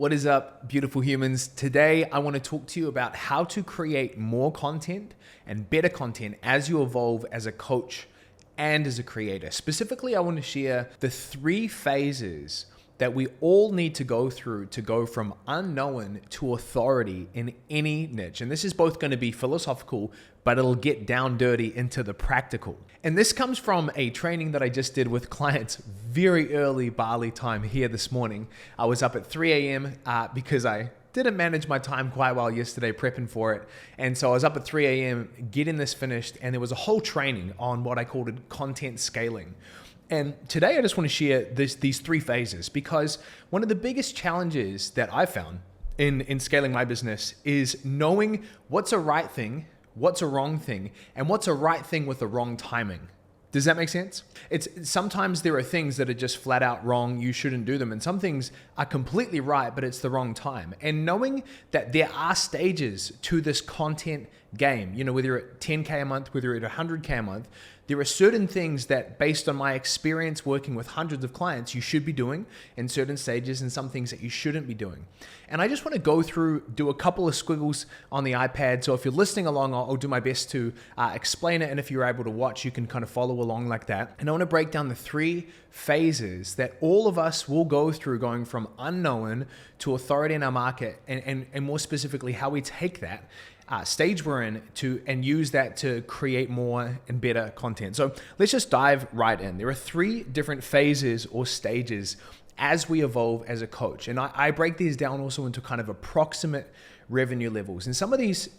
What is up, beautiful humans? Today, I want to talk to you about how to create more content and better content as you evolve as a coach and as a creator. Specifically, I want to share the 3 phases that we all need to go through to go from unknown to authority in any niche. And this is both going to be philosophical, but it'll get down dirty into the practical. And this comes from a training that I just did with clients very early Bali time here this morning. I was up at 3 a.m. Because I didn't manage my time quite well yesterday prepping for it. And so I was up at 3 a.m. getting this finished, and there was a whole training on what I called content scaling. And today I just want to share these 3 phases, because one of the biggest challenges that I found in scaling my business is knowing what's a right thing, what's a wrong thing, and what's a right thing with the wrong timing. Does that make sense? Sometimes there are things that are just flat out wrong, you shouldn't do them, and some things are completely right, but it's the wrong time. And knowing that there are stages to this content game, whether you're at 10K a month, whether you're at 100K a month, there are certain things that, based on my experience working with hundreds of clients, you should be doing in certain stages, and some things that you shouldn't be doing. And I just want to go through, do a couple of squiggles on the iPad. So if you're listening along, I'll do my best to explain it. And if you're able to watch, you can kind of follow along like that. And I want to break down the 3 phases that all of us will go through, going from unknown to authority in our market, and more specifically, how we take that stage we're in and use that to create more and better content. So let's just dive right in. There are 3 different phases or stages as we evolve as a coach. And I break these down also into kind of approximate revenue levels. And some of these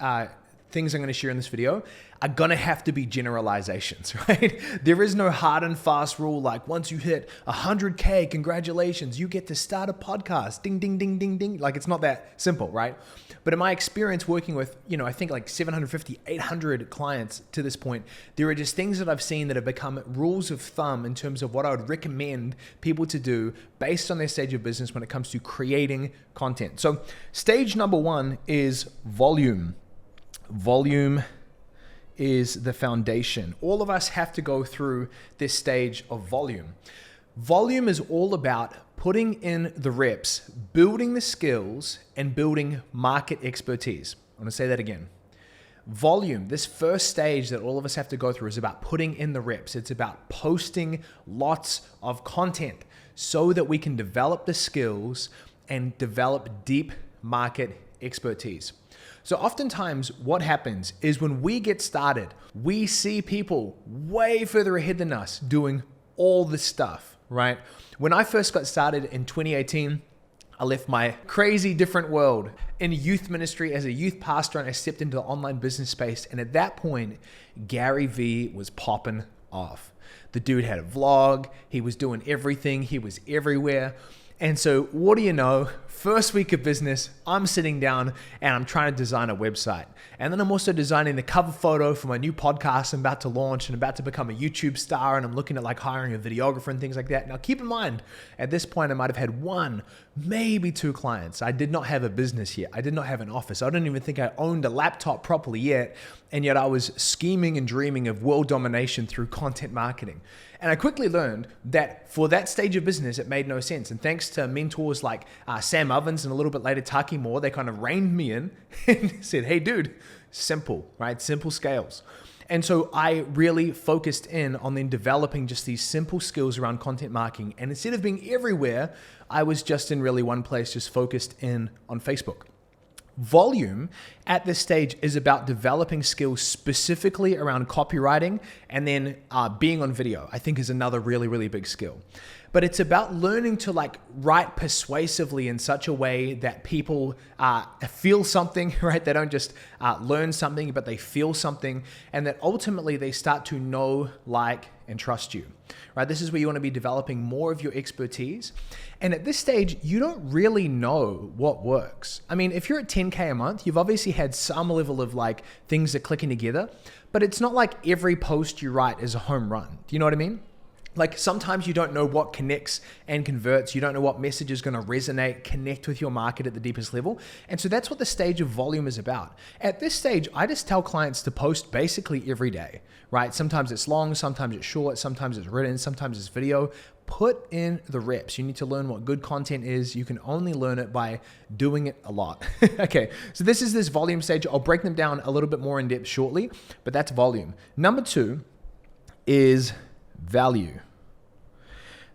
things I'm going to share in this video are going to have to be generalizations, right? There is no hard and fast rule like once you hit 100K, congratulations, you get to start a podcast, ding, ding, ding, ding, ding. Like, it's not that simple, right? But in my experience working with, I think like 750, 800 clients to this point, there are just things that I've seen that have become rules of thumb in terms of what I would recommend people to do based on their stage of business when it comes to creating content. So stage number 1 is volume. Volume is the foundation. All of us have to go through this stage of volume. Volume is all about putting in the reps, building the skills, and building market expertise. I'm going to say that again. Volume, this first stage that all of us have to go through, is about putting in the reps. It's about posting lots of content so that we can develop the skills and develop deep market expertise. So oftentimes what happens is when we get started, we see people way further ahead than us doing all this stuff, right? When I first got started in 2018, I left my crazy different world in youth ministry as a youth pastor, and I stepped into the online business space. And at that point, Gary Vee was popping off. The dude had a vlog. He was doing everything. He was everywhere. And so what do you know? First week of business, I'm sitting down and I'm trying to design a website. And then I'm also designing the cover photo for my new podcast I'm about to launch and about to become a YouTube star. And I'm looking at like hiring a videographer and things like that. Now, keep in mind, at this point, I might have had 1, maybe 2 clients. I did not have a business yet. I did not have an office. I don't even think I owned a laptop properly yet. And yet I was scheming and dreaming of world domination through content marketing. And I quickly learned that for that stage of business, it made no sense. And thanks to mentors like Sam Ovens and a little bit later Taki Moore, they kind of reined me in and said, hey dude, simple, right? Simple scales. And so I really focused in on then developing just these simple skills around content marketing. And instead of being everywhere, I was just in really one place, just focused in on Facebook. Volume at this stage is about developing skills specifically around copywriting, and then being on video, I think, is another really, really big skill. But it's about learning to write persuasively in such a way that people feel something, right? They don't just learn something, but they feel something, and that ultimately they start to know, like, and trust you, right? This is where you want to be developing more of your expertise. And at this stage, you don't really know what works. I mean, if you're at 10K a month, you've obviously had some level of things that clicking together, but it's not like every post you write is a home run. Do you know what I mean? Like, sometimes you don't know what connects and converts. You don't know what message is going to resonate, connect with your market at the deepest level. And so that's what the stage of volume is about. At this stage, I just tell clients to post basically every day, right? Sometimes it's long, sometimes it's short, sometimes it's written, sometimes it's video. put in the reps. You need to learn what good content is. You can only learn it by doing it a lot. Okay, so this is this volume stage. I'll break them down a little bit more in depth shortly, but that's volume. Number 2 is value.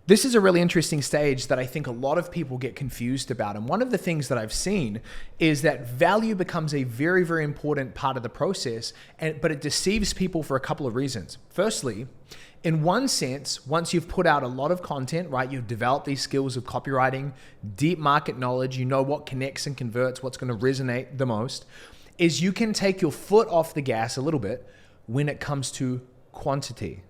This is a really interesting stage that I think a lot of people get confused about. And one of the things that I've seen is that value becomes a very, very important part of the process, but it deceives people for a couple of reasons. Firstly, in one sense, once you've put out a lot of content, right, you've developed these skills of copywriting, deep market knowledge, you know what connects and converts, what's going to resonate the most, is you can take your foot off the gas a little bit when it comes to quantity.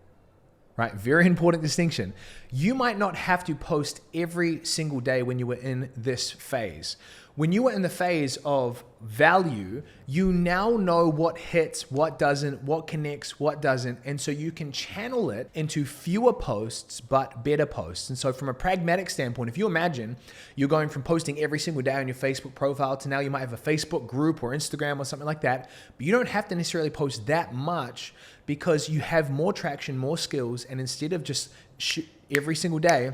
Right? Very important distinction. You might not have to post every single day when you were in this phase. When you were in the phase of value, you now know what hits, what doesn't, what connects, what doesn't. And so you can channel it into fewer posts, but better posts. And so from a pragmatic standpoint, if you imagine you're going from posting every single day on your Facebook profile to now you might have a Facebook group or Instagram or something like that, but you don't have to necessarily post that much because you have more traction, more skills. And instead of just every single day,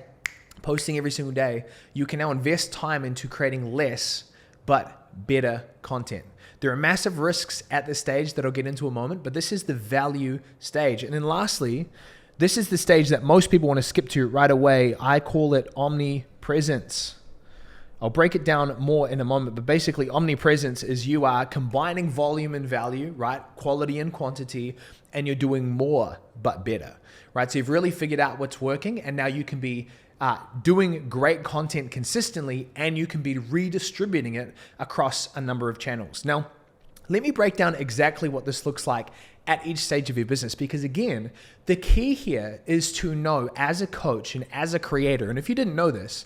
posting every single day, you can now invest time into creating less but better content. There are massive risks at this stage that I'll get into a moment, but this is the value stage. And then lastly, this is the stage that most people want to skip to right away. I call it omnipresence. I'll break it down more in a moment, but basically omnipresence is you are combining volume and value, right? Quality and quantity, and you're doing more but better, right? So you've really figured out what's working, and now you can be doing great content consistently, and you can be redistributing it across a number of channels. Now, let me break down exactly what this looks like at each stage of your business, because again, the key here is to know as a coach and as a creator, and if you didn't know this,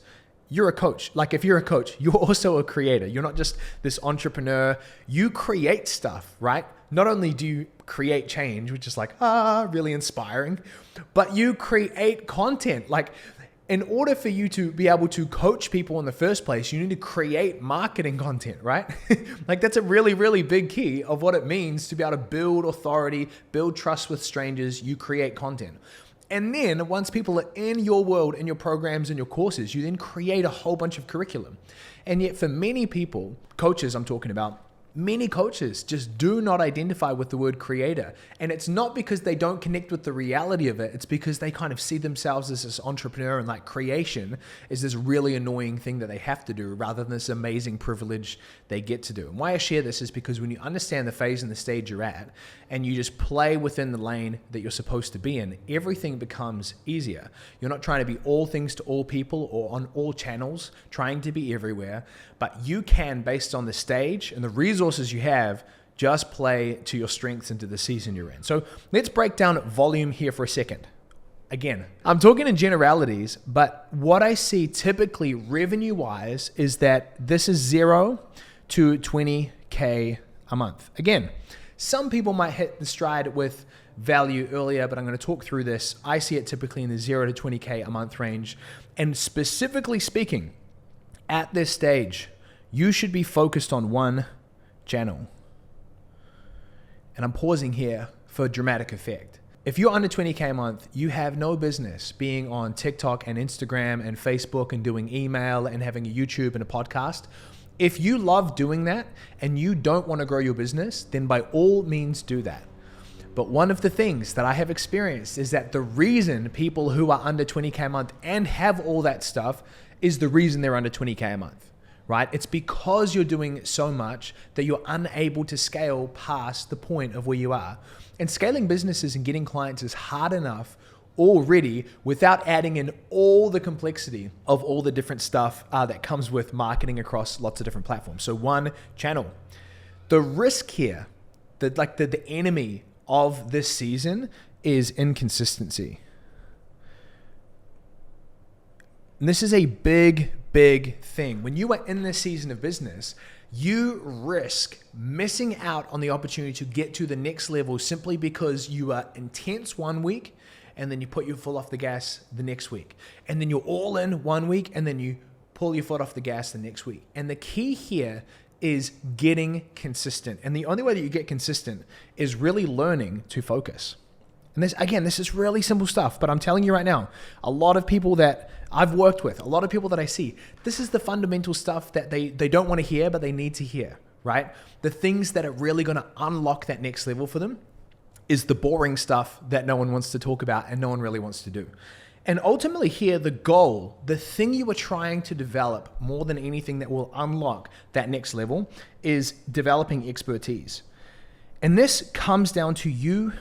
you're a coach. Like if you're a coach, you're also a creator. You're not just this entrepreneur. You create stuff, right? Not only do you create change, which is like, really inspiring, but you create content. Like in order for you to be able to coach people in the first place, you need to create marketing content, right? Like that's a really, really big key of what it means to be able to build authority, build trust with strangers. You create content. And then once people are in your world, in your programs and your courses, you then create a whole bunch of curriculum. And yet for many people, coaches I'm talking about, many coaches just do not identify with the word creator. And it's not because they don't connect with the reality of it. It's because they kind of see themselves as this entrepreneur and like creation is this really annoying thing that they have to do rather than this amazing privilege they get to do. And why I share this is because when you understand the phase and the stage you're at and you just play within the lane that you're supposed to be in, everything becomes easier. You're not trying to be all things to all people or on all channels, trying to be everywhere, but you can, based on the stage and the resources you have, just play to your strengths and to the season you're in. So let's break down volume here for a second. Again, I'm talking in generalities, but what I see typically revenue-wise is that this is 0 to 20K a month. Again, some people might hit the stride with value earlier, but I'm going to talk through this. I see it typically in the 0 to 20K a month range. And specifically speaking, at this stage, you should be focused on one channel. And I'm pausing here for dramatic effect. If you're under 20K a month, you have no business being on TikTok and Instagram and Facebook and doing email and having a YouTube and a podcast. If you love doing that and you don't want to grow your business, then by all means do that. But one of the things that I have experienced is that the reason people who are under 20K a month and have all that stuff is the reason they're under 20K a month, right? It's because you're doing so much that you're unable to scale past the point of where you are. And scaling businesses and getting clients is hard enough already without adding in all the complexity of all the different stuff that comes with marketing across lots of different platforms. So one channel. The risk here, the enemy of this season is inconsistency. And this is a big thing. When you are in this season of business, you risk missing out on the opportunity to get to the next level simply because you are intense one week and then you put your foot off the gas the next week. And then you're all in one week and then you pull your foot off the gas the next week. And the key here is getting consistent. And the only way that you get consistent is really learning to focus. And this is really simple stuff, but I'm telling you right now, a lot of people that I've worked with, a lot of people that I see, this is the fundamental stuff that they don't want to hear, but they need to hear, right? The things that are really going to unlock that next level for them is the boring stuff that no one wants to talk about and no one really wants to do. And ultimately here, the goal, the thing you are trying to develop more than anything that will unlock that next level is developing expertise. And this comes down to you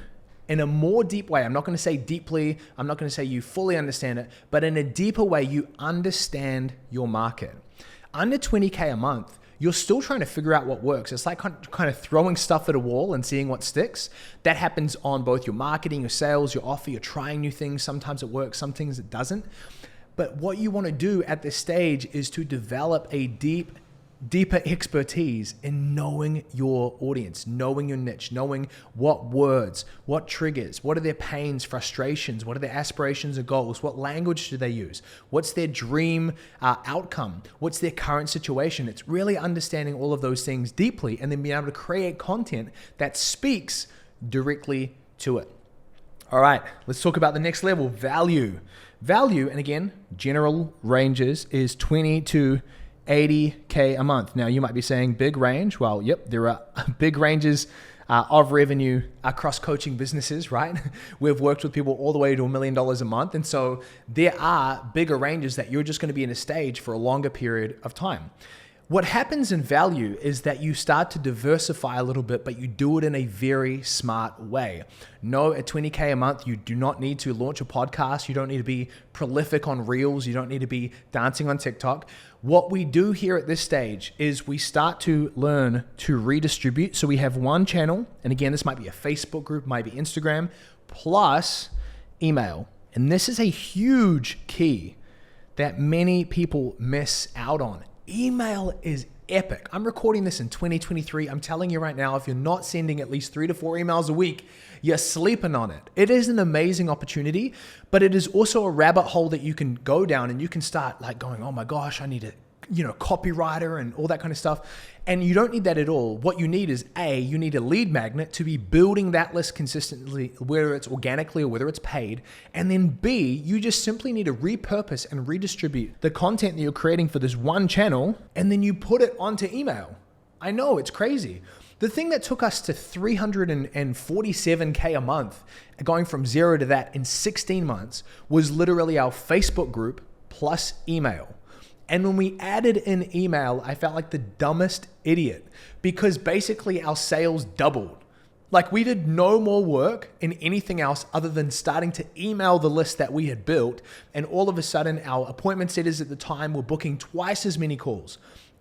in a more deep way. I'm not going to say deeply, I'm not going to say you fully understand it, but in a deeper way, you understand your market. Under 20K a month, you're still trying to figure out what works. It's like kind of throwing stuff at a wall and seeing what sticks. That happens on both your marketing, your sales, your offer. You're trying new things. Sometimes it works, some things it doesn't. But what you want to do at this stage is to develop a deeper expertise in knowing your audience, knowing your niche, knowing what words, what triggers, what are their pains, frustrations, what are their aspirations and goals, what language do they use, what's their dream outcome, what's their current situation. It's really understanding all of those things deeply and then being able to create content that speaks directly to it. All right, let's talk about the next level, value. Value, and again, general ranges is 20 to 80K a month. Now you might be saying big range. Well, yep, there are big ranges of revenue across coaching businesses, right? We've worked with people all the way to $1 million a month. And so there are bigger ranges that you're just going to be in a stage for a longer period of time. What happens in value is that you start to diversify a little bit, but you do it in a very smart way. No, at 20K a month, you do not need to launch a podcast. You don't need to be prolific on Reels. You don't need to be dancing on TikTok. What we do here at this stage is we start to learn to redistribute. So we have one channel, and again, this might be a Facebook group, might be Instagram, plus email. And this is a huge key that many people miss out on. Email is epic. I'm recording this in 2023. I'm telling you right now, if you're not sending at least 3 to 4 emails a week, you're sleeping on it. It is an amazing opportunity, but it is also a rabbit hole that you can go down and you can start like going, oh my gosh, I need a copywriter and all that kind of stuff. And you don't need that at all. What you need is you need a lead magnet to be building that list consistently, whether it's organically or whether it's paid. And then B, you just simply need to repurpose and redistribute the content that you're creating for this one channel, and then you put it onto email. I know, it's crazy. The thing that took us to 347K a month, going from 0 to that in 16 months, was literally our Facebook group plus email. And when we added in email, I felt like the dumbest idiot because basically our sales doubled. Like we did no more work in anything else other than starting to email the list that we had built. And all of a sudden our appointment setters at the time were booking twice as many calls.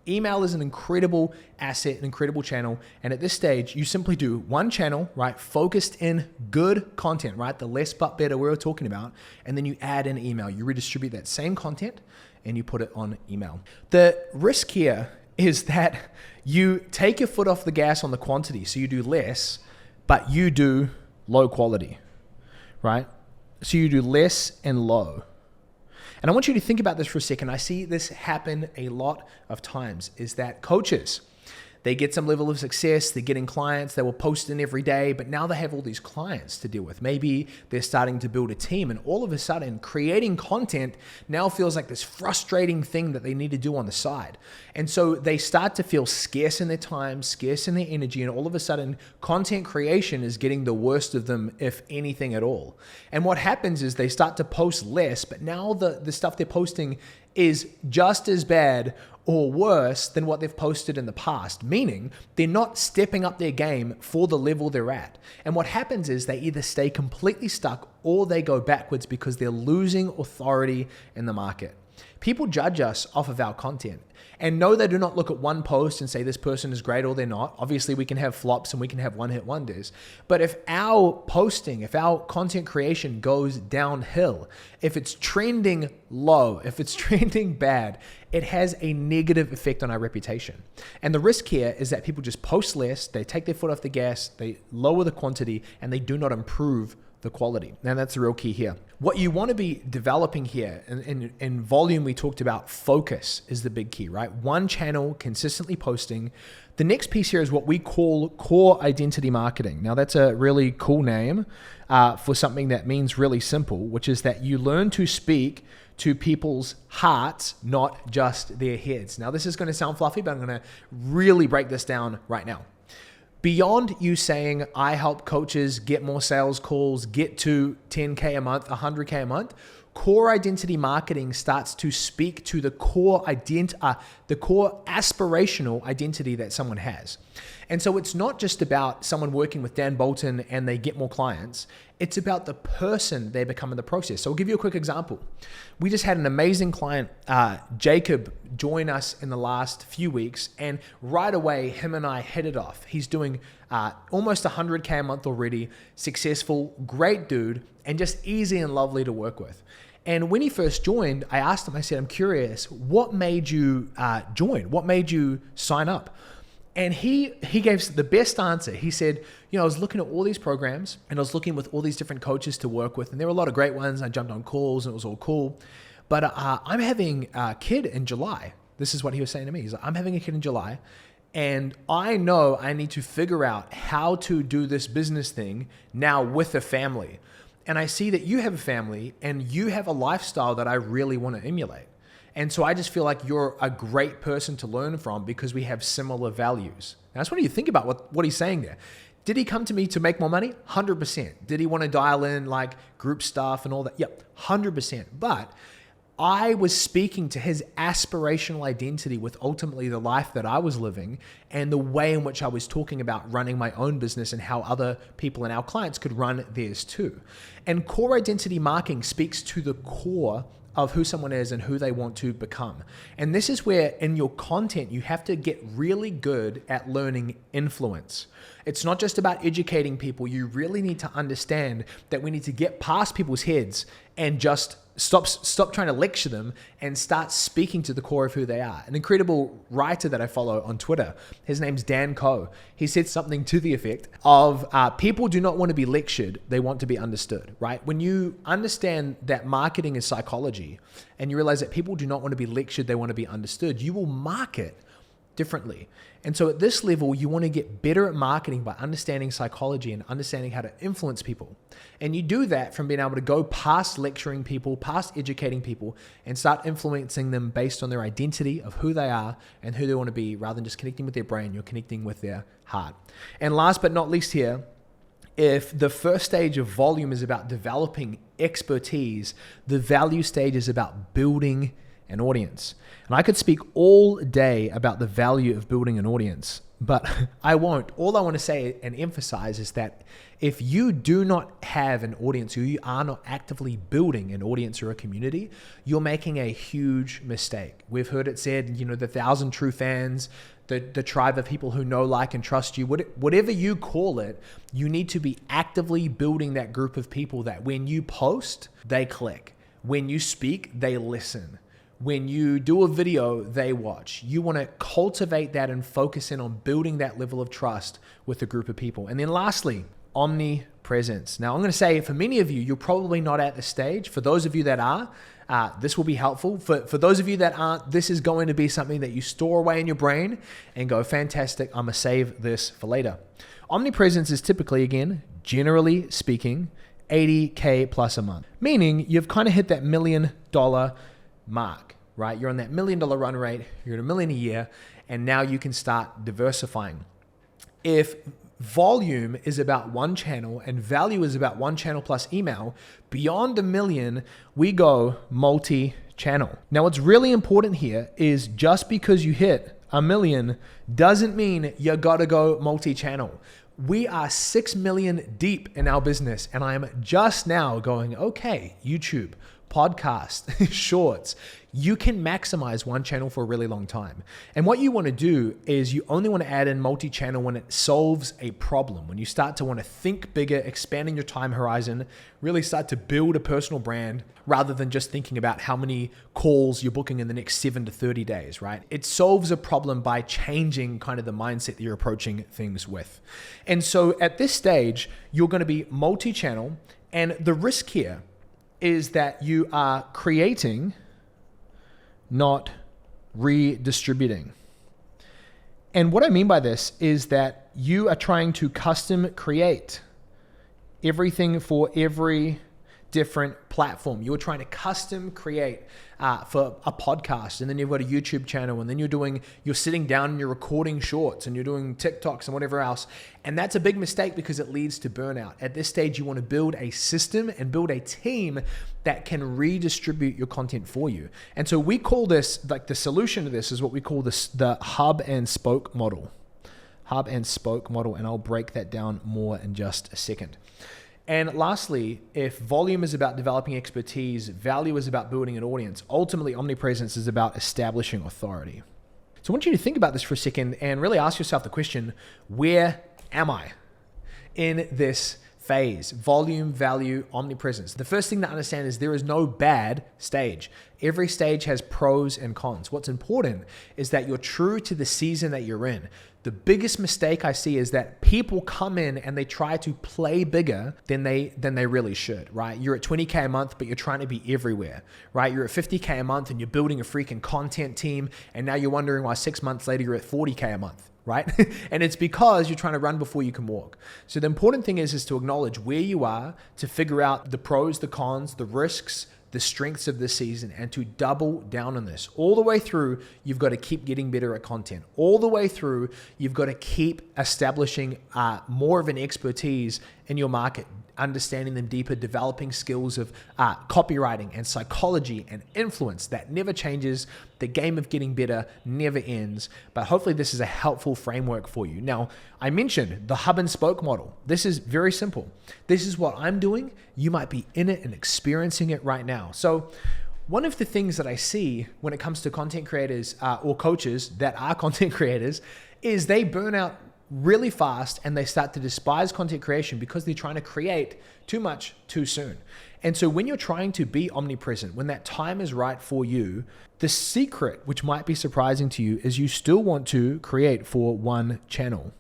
Email is an incredible asset, an incredible channel. And at this stage, you simply do one channel, right? Focused in good content, right? The less but better we were talking about. And then you add in email. You redistribute that same content and you put it on email. The risk here is that you take your foot off the gas on the quantity. So you do less, but you do low quality, right? So you do less and low. And I want you to think about this for a second. I see this happen a lot of times, is that coaches, they get some level of success, they're getting clients, they were posting every day, but now they have all these clients to deal with. Maybe they're starting to build a team, and all of a sudden creating content now feels like this frustrating thing that they need to do on the side. And so they start to feel scarce in their time, scarce in their energy, and all of a sudden content creation is getting the worst of them, if anything at all. And what happens is they start to post less, but now the stuff they're posting is just as bad or worse than what they've posted in the past, meaning they're not stepping up their game for the level they're at. And what happens is they either stay completely stuck or they go backwards because they're losing authority in the market. People judge us off of our content. And no, they do not look at one post and say this person is great or they're not. Obviously, we can have flops and we can have one-hit wonders. But if our posting, if our content creation goes downhill, if it's trending low, if it's trending bad, it has a negative effect on our reputation. And the risk here is that people just post less, they take their foot off the gas, they lower the quantity, and they do not improve the quality. And that's the real key here. What you want to be developing here, in volume, we talked about focus is the big key, right? One channel, consistently posting. The next piece here is what we call core identity marketing. Now, that's a really cool name for something that means really simple, which is that you learn to speak to people's hearts, not just their heads. Now, this is going to sound fluffy, but I'm going to really break this down right now. Beyond you saying, I help coaches get more sales calls, get to 10K a month, 100K a month, core identity marketing starts to speak to the core aspirational identity that someone has. And so it's not just about someone working with Dan Bolton and they get more clients. It's about the person they become in the process. So I'll give you a quick example. We just had an amazing client, Jacob, join us in the last few weeks, and right away, him and I hit it off. He's doing almost 100K a month already, successful, great dude, and just easy and lovely to work with. And when he first joined, I asked him, I said, I'm curious, what made you join? What made you sign up? And he gave the best answer. He said, I was looking at all these programs and I was looking with all these different coaches to work with. And there were a lot of great ones. I jumped on calls and it was all cool. But I'm having a kid in July. This is what he was saying to me. He's like, I'm having a kid in July. And I know I need to figure out how to do this business thing now with a family. And I see that you have a family and you have a lifestyle that I really want to emulate. And so I just feel like you're a great person to learn from because we have similar values. Now, I just want you to think about what he's saying there. Did he come to me to make more money? 100%. Did he want to dial in like group stuff and all that? Yep, 100%. But I was speaking to his aspirational identity with ultimately the life that I was living and the way in which I was talking about running my own business and how other people and our clients could run theirs too. And core identity marketing speaks to the core of who someone is and who they want to become. And this is where in your content, you have to get really good at learning influence. It's not just about educating people. You really need to understand that we need to get past people's heads and just stop trying to lecture them and start speaking to the core of who they are. An incredible writer that I follow on Twitter, his name's Dan Coe. He said something to the effect of people do not want to be lectured, they want to be understood, right? When you understand that marketing is psychology and you realize that people do not want to be lectured, they want to be understood, you will market differently. And so at this level, you want to get better at marketing by understanding psychology and understanding how to influence people. And you do that from being able to go past lecturing people, past educating people, and start influencing them based on their identity of who they are and who they want to be, rather than just connecting with their brain, you're connecting with their heart. And last but not least here, if the first stage of volume is about developing expertise, the value stage is about building an audience. And I could speak all day about the value of building an audience, but I won't. All I want to say and emphasize is that if you do not have an audience, or you are not actively building an audience or a community, you're making a huge mistake. We've heard it said, the 1,000 true fans, the tribe of people who know, like, and trust you, whatever you call it, you need to be actively building that group of people that when you post, they click. When you speak, they listen. When you do a video, they watch. You want to cultivate that and focus in on building that level of trust with a group of people. And then lastly, omnipresence. Now, I'm going to say for many of you, you're probably not at the stage. For those of you that are, this will be helpful. For those of you that aren't, this is going to be something that you store away in your brain and go, fantastic, I'm going to save this for later. Omnipresence is typically, again, generally speaking, $80K plus a month, meaning you've kind of hit that $1 million mark, right? You're on that $1 million run rate, you're at $1 million a year, and now you can start diversifying. If volume is about one channel and value is about one channel plus email, beyond $1 million, we go multi-channel. Now, what's really important here is just because you hit $1 million doesn't mean you gotta go multi-channel. We are 6 million deep in our business, and I am just now going, okay, YouTube, podcast, shorts. You can maximize one channel for a really long time. And what you want to do is you only want to add in multi-channel when it solves a problem. When you start to want to think bigger, expanding your time horizon, really start to build a personal brand rather than just thinking about how many calls you're booking in the next 7 to 30 days, right? It solves a problem by changing kind of the mindset that you're approaching things with. And so at this stage, you're going to be multi-channel. And the risk here is that you are creating, not redistributing. And what I mean by this is that you are trying to custom create everything for every different platform. You're trying to custom create for a podcast, and then you've got a YouTube channel, and then you're sitting down and you're recording shorts and you're doing TikToks and whatever else. And that's a big mistake because it leads to burnout. At this stage, you want to build a system and build a team that can redistribute your content for you. And so we call this, like the solution to this is what we call the hub and spoke model. Hub and spoke model, and I'll break that down more in just a second. And lastly, if volume is about developing expertise, value is about building an audience, ultimately omnipresence is about establishing authority. So I want you to think about this for a second and really ask yourself the question, where am I in this phase? Volume, value, omnipresence. The first thing to understand is there is no bad stage. Every stage has pros and cons. What's important is that you're true to the season that you're in. The biggest mistake I see is that people come in and they try to play bigger than they really should, right? You're at 20K a month, but you're trying to be everywhere, right? You're at 50K a month and you're building a freaking content team, and now you're wondering why 6 months later you're at 40K a month, right? And it's because you're trying to run before you can walk. So the important thing is to acknowledge where you are, to figure out the pros, the cons, the risks, the strengths of this season, and to double down on this. All the way through, you've got to keep getting better at content. All the way through, you've got to keep establishing more of an expertise in your market, understanding them deeper, developing skills of copywriting and psychology and influence. That never changes. The game of getting better never ends. But hopefully this is a helpful framework for you. Now, I mentioned the hub and spoke model. This is very simple. This is what I'm doing. You might be in it and experiencing it right now. So one of the things that I see when it comes to content creators or coaches that are content creators is they burn out really fast and they start to despise content creation because they're trying to create too much too soon. And so when you're trying to be omnipresent, when that time is right for you, the secret, which might be surprising to you, is you still want to create for one channel.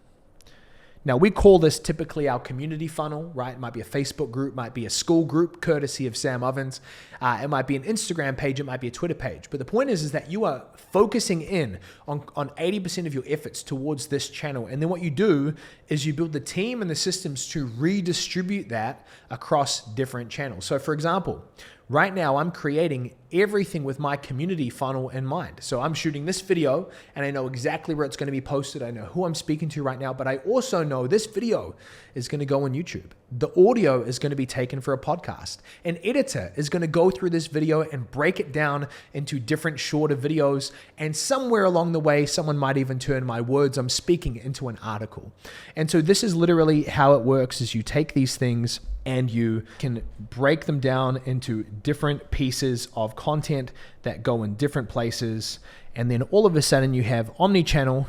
Now, we call this typically our community funnel, right? It might be a Facebook group, might be a school group, courtesy of Sam Ovens. It might be an Instagram page, it might be a Twitter page. But the point is that you are focusing in on 80% of your efforts towards this channel. And then what you do is you build the team and the systems to redistribute that across different channels. So for example, right now I'm creating everything with my community funnel in mind. So I'm shooting this video and I know exactly where it's going to be posted. I know who I'm speaking to right now, but I also know this video is going to go on YouTube. The audio is going to be taken for a podcast. An editor is going to go through this video and break it down into different shorter videos. And somewhere along the way, someone might even turn my words I'm speaking into an article. And so this is literally how it works, is you take these things and you can break them down into different pieces of content that go in different places. And then all of a sudden you have omni-channel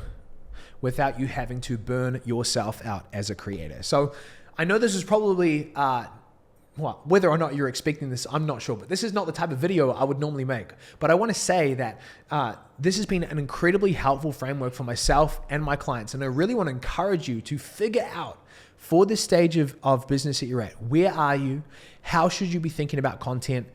without you having to burn yourself out as a creator. So I know this is probably, whether or not you're expecting this, I'm not sure, but this is not the type of video I would normally make. But I want to say that this has been an incredibly helpful framework for myself and my clients. And I really want to encourage you to figure out, for this stage of business that you're at, where are you? How should you be thinking about content?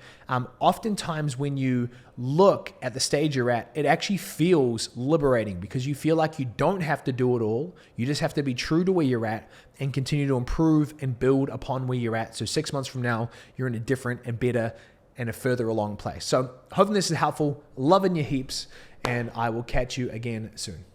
Oftentimes when you look at the stage you're at, it actually feels liberating because you feel like you don't have to do it all. You just have to be true to where you're at and continue to improve and build upon where you're at. So 6 months from now, you're in a different and better and a further along place. So hoping this is helpful. Loving your heaps, and I will catch you again soon.